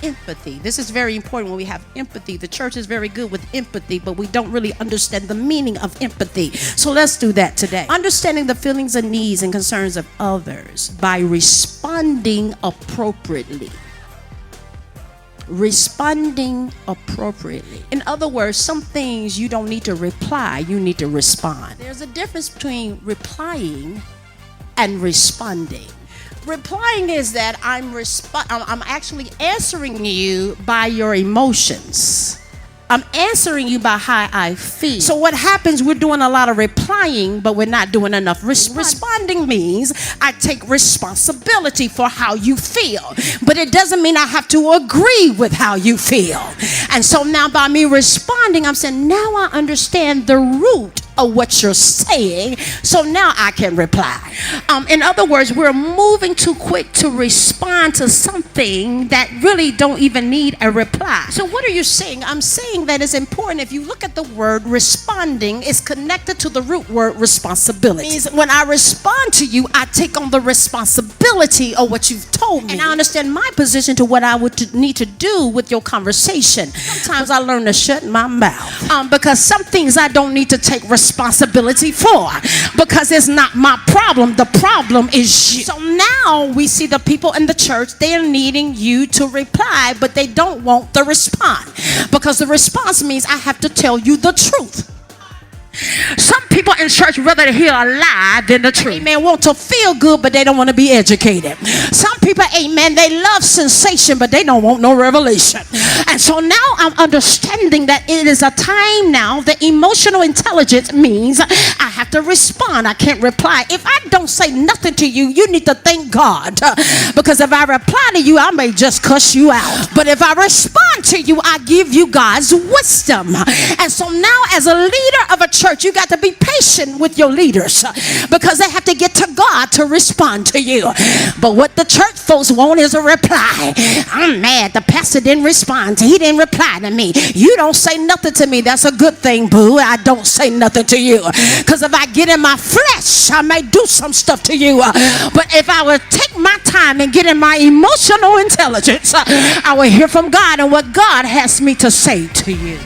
empathy. This is very important when we have empathy. The church is very good with empathy, but we don't really understand the meaning of empathy. So let's do that today. Understanding the feelings and needs and concerns of others by responding appropriately. Responding appropriately. In other words, some things you don't need to reply, you need to respond. There's a difference between replying and responding. Replying is that I'm actually answering you by your emotions. I'm answering you by how I feel. So what happens, we're doing a lot of replying, but we're not doing enough responding. Means I take responsibility for how you feel, but it doesn't mean I have to agree with how you feel. And so now by me responding, I'm saying, now I understand the root of what you're saying, so now I can reply. In other words, we're moving too quick to respond to something that really don't even need a reply. So what are you saying? I'm saying that it's important. If you look at the word responding, it's connected to the root word responsibility. It means when I respond to you, I take on the responsibility of what you've told me, and I understand my position to what I would need to do with your conversation. Sometimes I learn to shut my mouth because some things I don't need to take responsibility for, because it's not my problem. The problem is you. So now we see the people in the church, they're needing you to reply, but they don't want the response, because the response means I have to tell you the truth. Some people in church rather hear a lie than the truth. Amen. Want to feel good, but they don't want to be educated. Some people, amen, they love sensation, but they don't want no revelation. And so now I'm understanding that it is a time now that emotional intelligence means I have to respond. I can't reply. If I don't say nothing to you, you need to thank God, because if I reply to you, I may just cuss you out. But if I respond to you, I give you God's wisdom. And so now as a leader of a church, you got to be patient with your leaders, because they have to get to God to respond to you. But what the church folks want is a reply. I'm mad the pastor didn't respond. He didn't reply to me. You don't say nothing to me. That's a good thing, boo. I don't say nothing to you, because if I get in my flesh, I may do some stuff to you. But if I would take my time and get in my emotional intelligence, I will hear from God and what God has me to say to you.